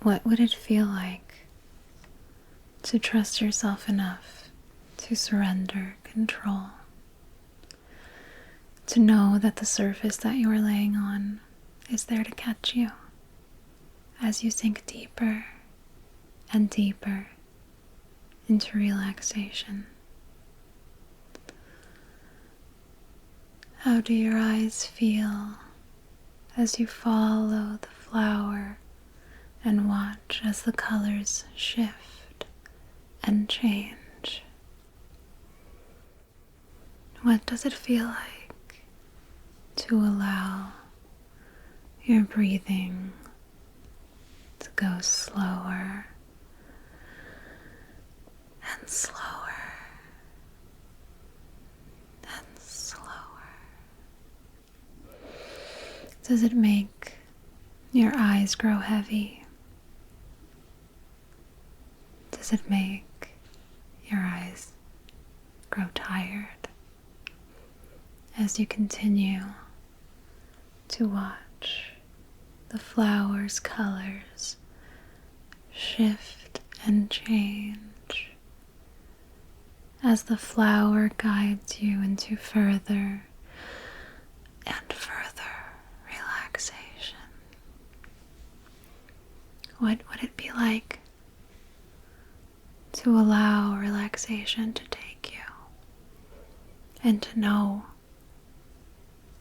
What would it feel like to trust yourself enough to surrender control? To know that the surface that you are laying on is there to catch you as you sink deeper and deeper into relaxation. How do your eyes feel as you follow the flower and watch as the colors shift and change? What does it feel like to allow your breathing to go slower and slower and slower? Does it make your eyes grow heavy? Does it make your eyes grow tired as you continue to watch the flower's colors shift and change as the flower guides you into further and further relaxation? What would it be like to allow relaxation to take you and to know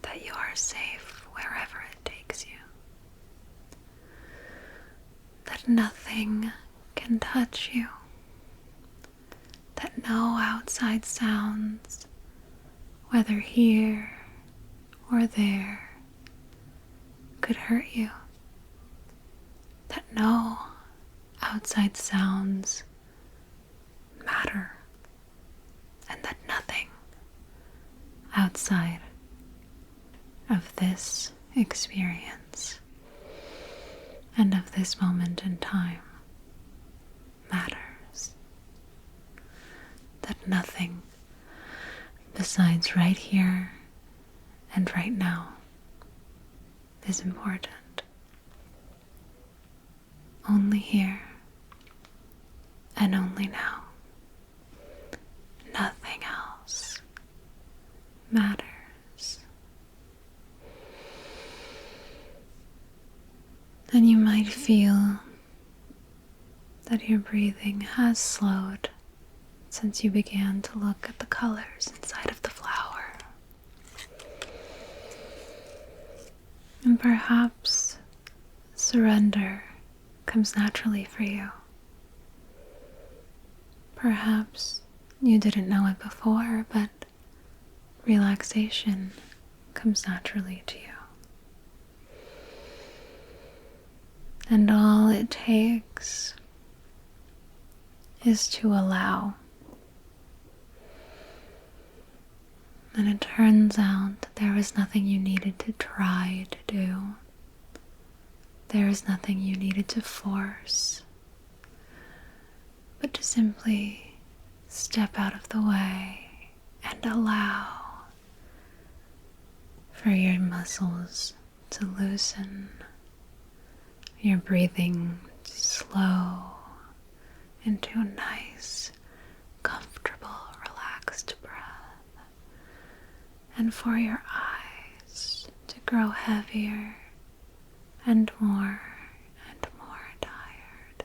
that you are safe wherever it takes you? That nothing can touch you, that no outside sounds, whether here or there, could hurt you, that no outside sounds matter, and that nothing outside of this experience and of this moment in time matters. That nothing besides right here and right now is important. Only here and only now. Nothing else matters. And you might feel that your breathing has slowed since you began to look at the colors inside of the flower. And perhaps surrender comes naturally for you. Perhaps you didn't know it before, but relaxation comes naturally to you. And all it takes is to allow. And it turns out that there was nothing you needed to try to do. There is nothing you needed to force, but to simply step out of the way and allow for your muscles to loosen, your breathing to slow into a nice, comfortable, relaxed breath, and for your eyes to grow heavier and more tired.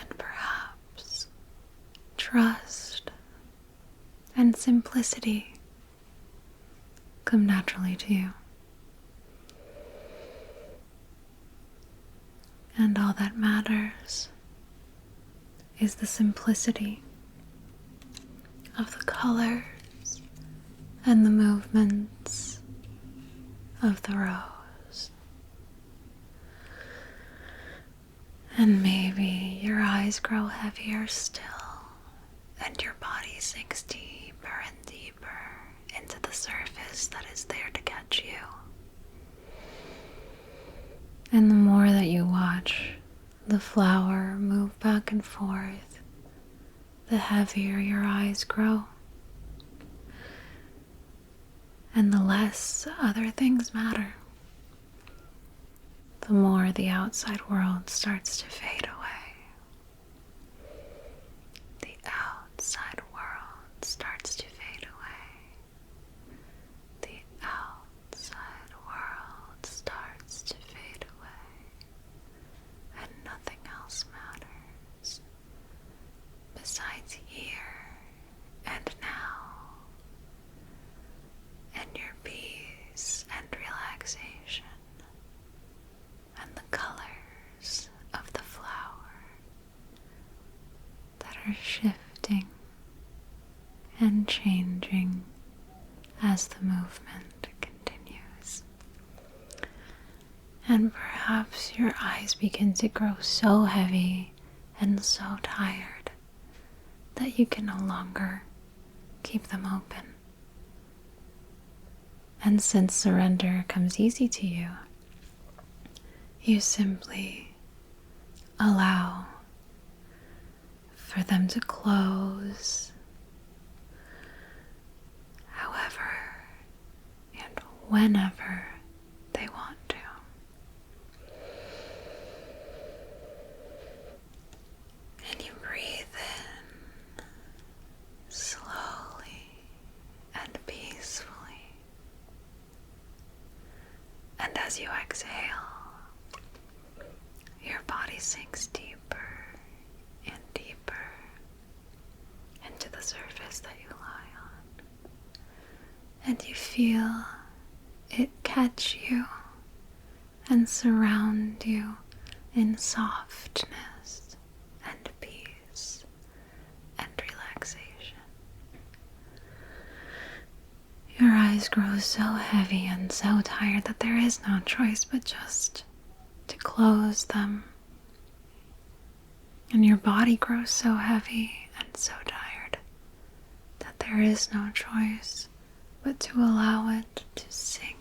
And perhaps trust and simplicity come naturally to you. And all that matters is the simplicity of the colors and the movements of the rose. And maybe your eyes grow heavier still, and your body sinks deeper and deeper into the surface that is there to catch you. And the more that you watch the flower move back and forth, the heavier your eyes grow. And the less other things matter, the more the outside world starts to fade away. The outside world starts to fade away. The outside world starts to fade away. And nothing else matters besides here and now, and your peace and relaxation, and the colors of the flower that are shifting and changing as the movement continues. And perhaps your eyes begin to grow so heavy and so tired that you can no longer keep them open. And since surrender comes easy to you, you simply allow for them to close however and whenever they want to. And you breathe in slowly and peacefully. And as you exhale, your body sinks deeper and deeper into the surface that you lie on. And you feel it catch you and surround you in softness and peace and relaxation. Your eyes grow so heavy and so tired that there is no choice but just to close them. And your body grows so heavy and so tired that there is no choice but to allow it to sink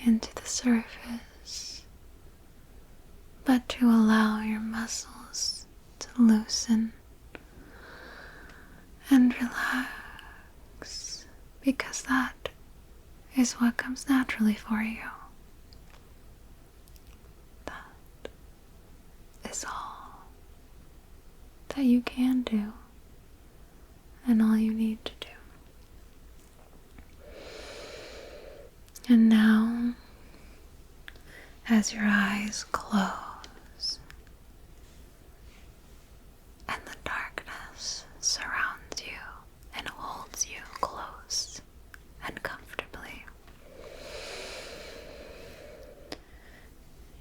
into the surface, but to allow your muscles to loosen and relax, because that is what comes naturally for you. That is all that you can do and all you need to do. And now, as your eyes close and the darkness surrounds you and holds you close and comfortably,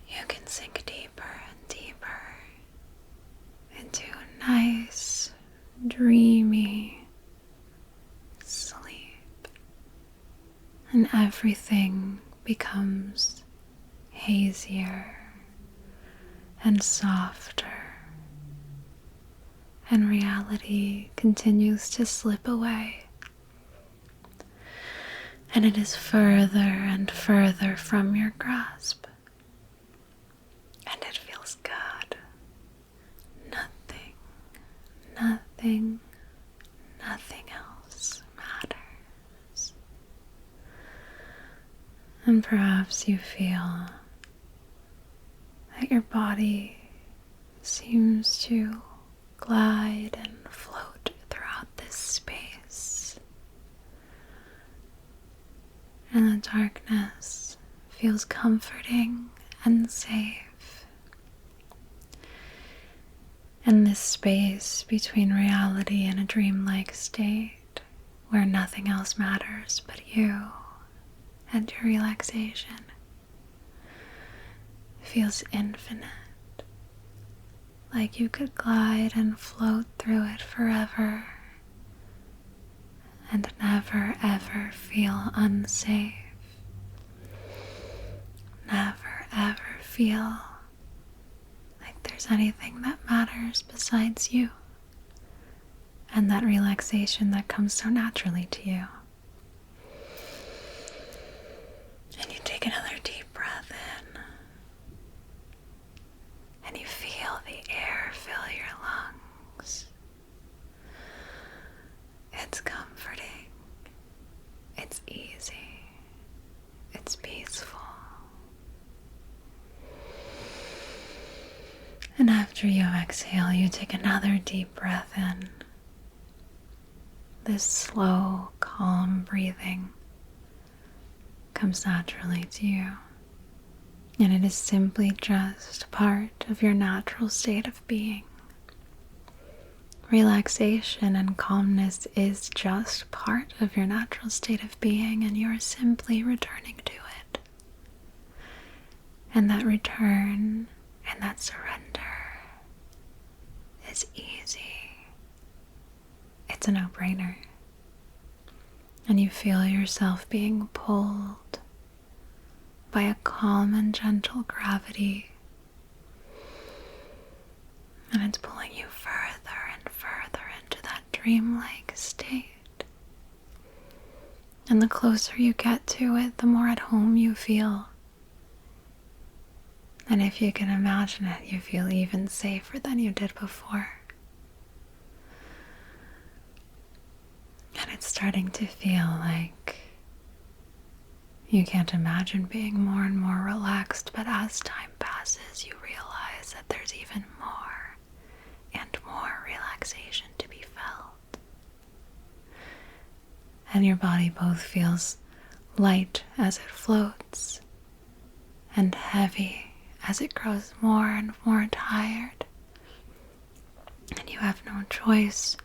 you can sink deeper and deeper into a nice, dreamy sleep. And everything becomes hazier and softer, and reality continues to slip away, and it is further and further from your grasp, and it feels good. Nothing else matters. And perhaps you feel that your body seems to glide and float throughout this space. And the darkness feels comforting and safe. And this space between reality and a dreamlike state where nothing else matters but you and your relaxation feels infinite, like you could glide and float through it forever and never ever feel unsafe, never ever feel like there's anything that matters besides you and that relaxation that comes so naturally to you. And you take another deep breath in, and you feel the air fill your lungs. It's comforting, it's And after you exhale, you take another deep breath in. This slow, calm breathing comes naturally to you. And it is simply just part of your natural state of being. Relaxation and calmness is just part of your natural state of being, and you are simply returning to it. And that return and that surrender is easy. It's a no-brainer. And you feel yourself being pulled by a calm and gentle gravity. And it's pulling you further and further into that dreamlike state. And the closer you get to it, the more at home you feel. And if you can imagine it, you feel even safer than you did before. And it's starting to feel like you can't imagine being more and more relaxed, but as time passes, you realize that there's even more and more relaxation to be felt. And your body both feels light as it floats and heavy as it grows more and more tired. And you have no choice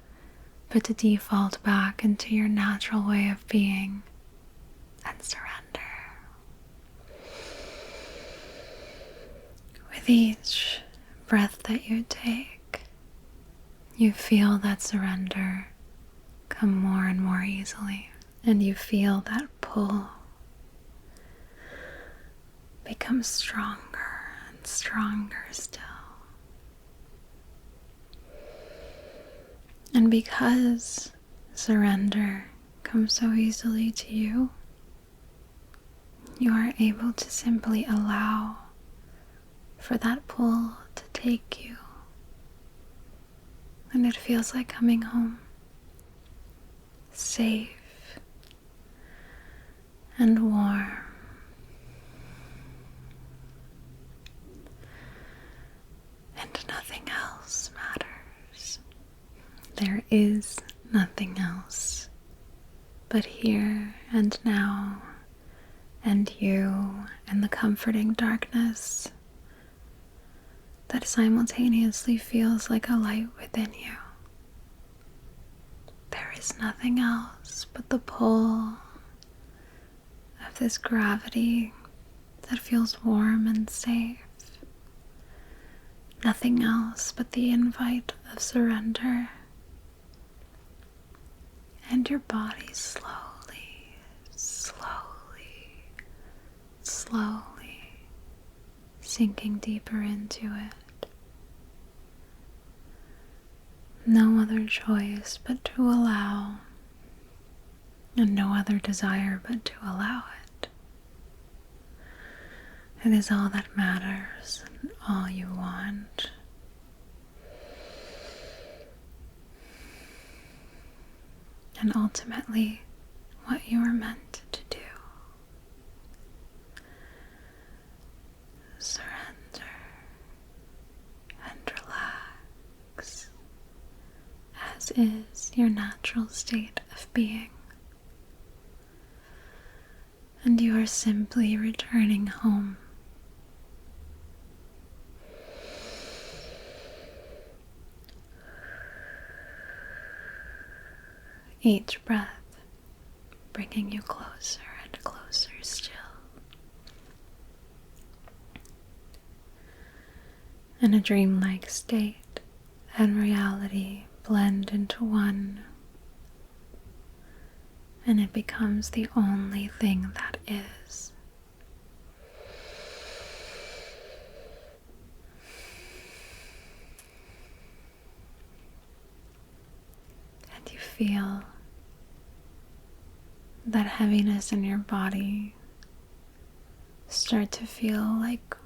but to default back into your natural way of being and surrender. With each breath that you take, you feel that surrender come more and more easily, and you feel that pull become stronger and stronger still. And because surrender comes so easily to you, you are able to simply allow for that pull to take you. And it feels like coming home, safe and warm. And nothing else matters. There is nothing else but here and now, and you and the comforting darkness that simultaneously feels like a light within you. There is nothing else but the pull of this gravity that feels warm and safe. Nothing else but the invite of surrender. And your body slowly, slowly, slowly sinking deeper into it. No other choice but to allow, and no other desire but to allow it. It is all that matters and all you want. And ultimately, what you are meant to do. Surrender and relax, as is your natural state of being. And you are simply returning home. Each breath bringing you closer and closer still. In a dreamlike state and reality blend into one, and it becomes the only thing that is. And you feel that heaviness in your body start to feel like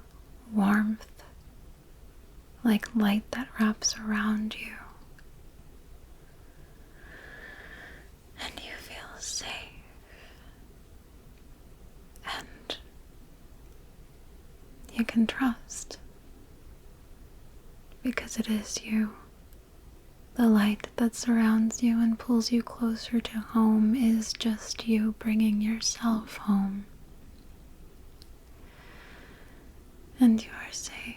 warmth, like light that wraps around you. And you feel safe. And you can trust. because it is you. The light that surrounds you and pulls you closer to home is just you bringing yourself home. And you are safe,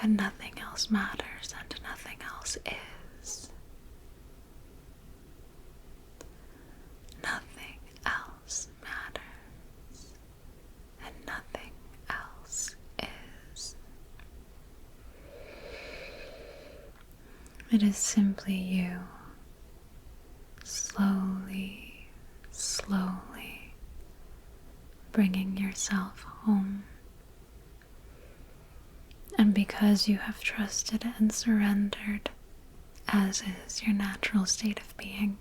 and nothing else matters, and nothing else is. Nothing else matters, and nothing else is. It is simply you, slowly, slowly bringing yourself home. And because you have trusted and surrendered, as is your natural state of being,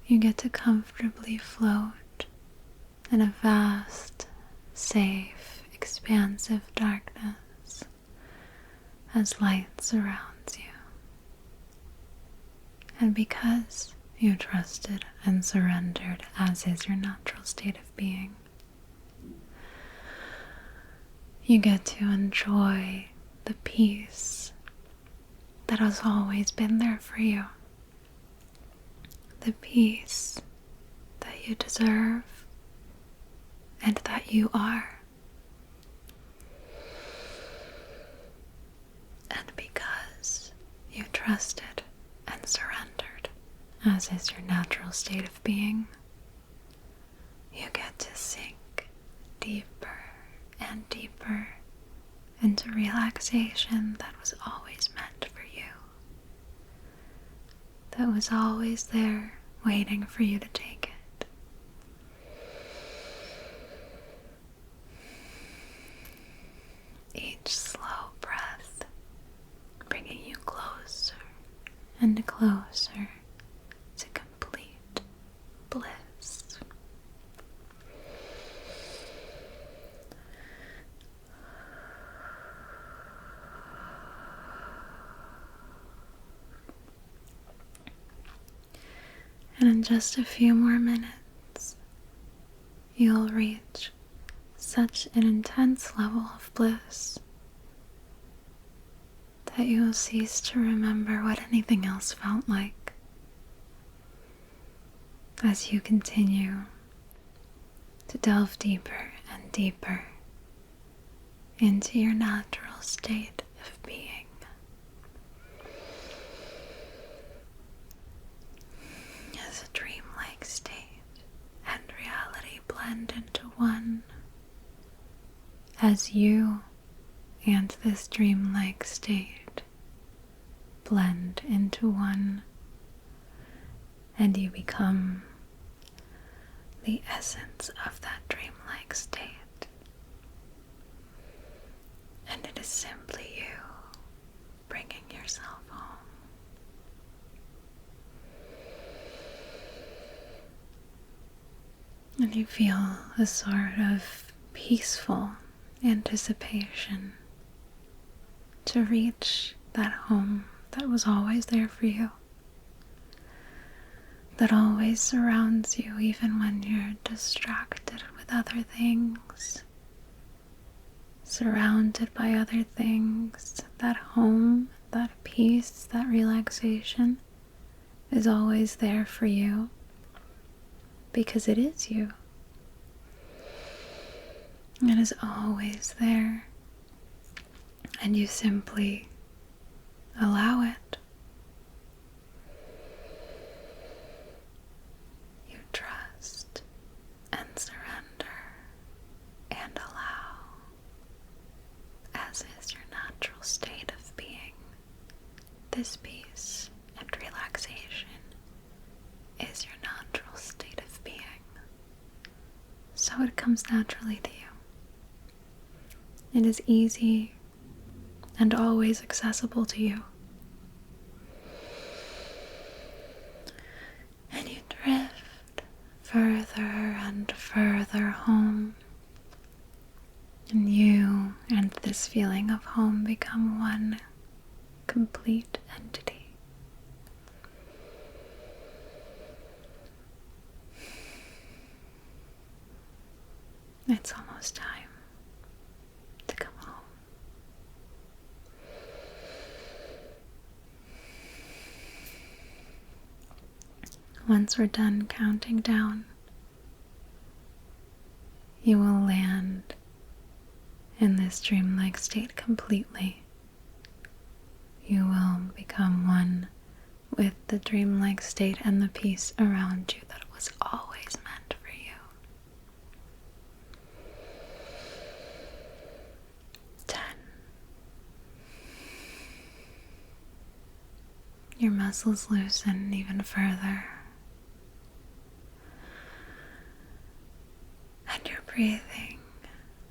you get to comfortably float in a vast, safe, expansive darkness as light surrounds you. And because you trusted and surrendered, as is your natural state of being, you get to enjoy the peace that has always been there for you. The peace that you deserve and that you are. And because you trusted and surrendered, as is your natural state of being, you get to sink deeper and deeper into relaxation that was always meant for you, that was always there waiting for you to take it. Each slow breath bringing you closer and closer to complete bliss. And in just a few more minutes, you'll reach such an intense level of bliss that you will cease to remember what anything else felt like as you continue to delve deeper and deeper into your natural state of being. As a dreamlike state and reality blend into one, as you and this dreamlike state blend into one, and you become the essence of that dreamlike state. And it is simply you bringing yourself home. And you feel a sort of peaceful anticipation to reach that home that was always there for you, that always surrounds you even when you're distracted with other things, surrounded by other things. That home, that peace, that relaxation is always there for you because it is you. It is always there, and you simply allow it. You trust and surrender and allow, as is your natural state of being. This peace and relaxation is your natural state of being, so it comes naturally to you. It is easy and always accessible to you. And you drift further and further home. And you and this feeling of home become one complete entity. It's almost time to come home. once we're done counting down, you will land in this dreamlike state completely. You will become one with the dreamlike state and the peace around you that was always meant for you. 10. Your muscles loosen even further. And your breathing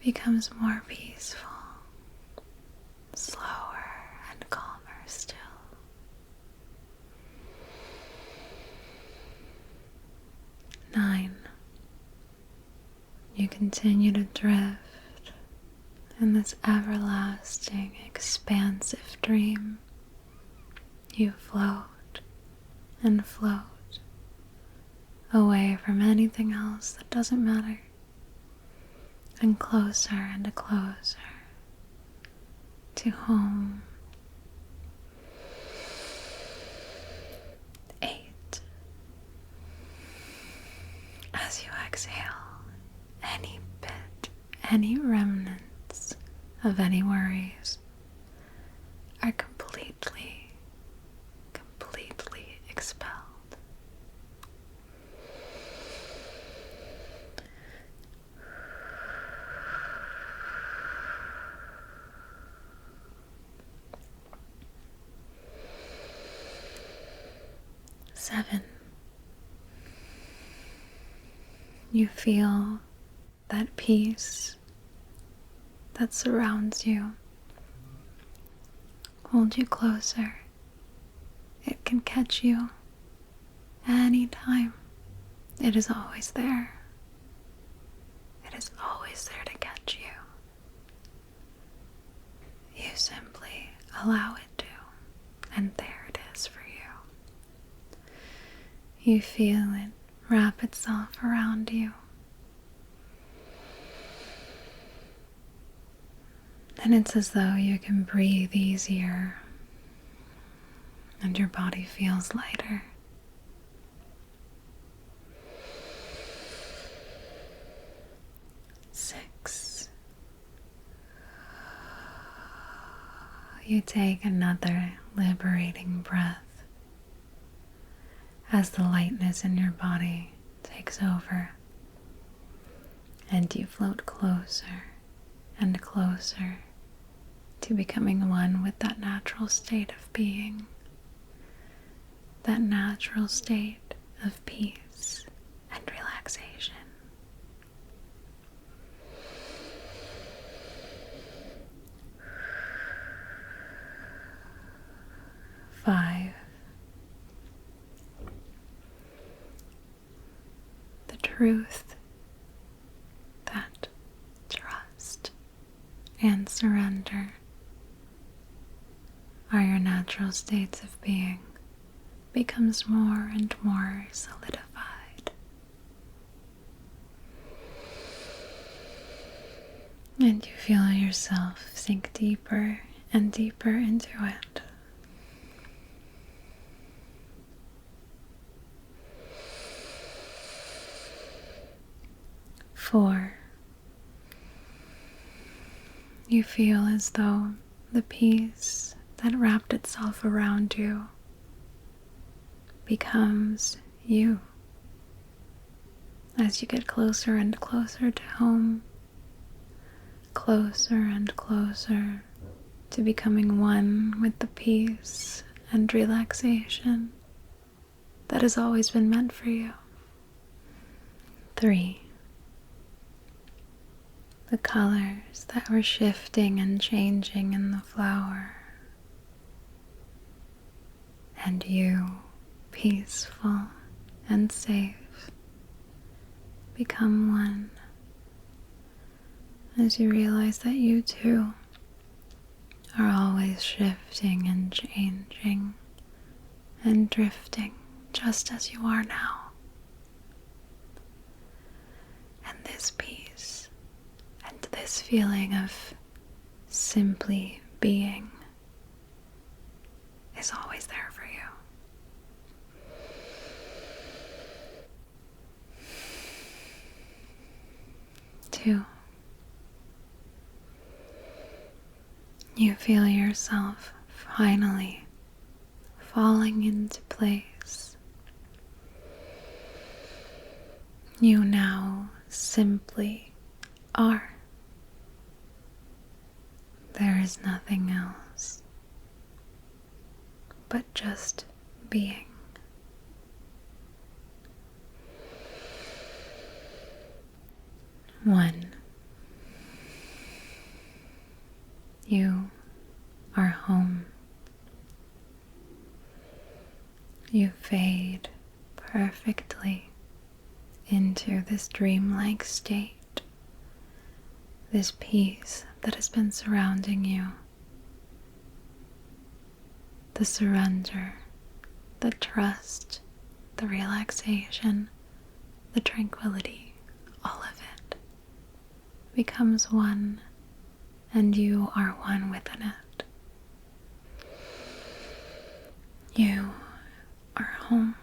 becomes more peaceful, slower and calmer still. 9. You continue to drift in this everlasting, expansive dream. You float and float away from anything else that doesn't matter, and closer to home. 8. As you exhale, any remnants of any worries are completely expelled. 7. You feel that peace that surrounds you, hold you closer. It can catch you anytime. It is always there. It is always there to catch you. You simply allow it to, and there it is for you. You feel it wrap itself around you. And it's as though you can breathe easier and your body feels lighter. 6. You take another liberating breath as the lightness in your body takes over, and you float closer and closer to becoming one with that natural state of being, that natural state of peace and relaxation. 5. The truth that trust and surrender are your natural states of being becomes more and more solidified. And you feel yourself sink deeper and deeper into it. 4. You feel as though the peace that wrapped itself around you becomes you. As you get closer and closer to home, closer and closer to becoming one with the peace and relaxation that has always been meant for you. 3. The colors that were shifting and changing in the flower, and you, peaceful and safe, become one as you realize that you too are always shifting and changing and drifting just as you are now. And this peace and this feeling of simply being is always there for you. 2. You feel yourself finally falling into place. You now simply are. There is nothing else but just being. One. You are home. You fade perfectly into this dreamlike state, this peace that has been surrounding you, the surrender, the trust, the relaxation, the tranquility, all of it becomes one, and you are one within it. You are home.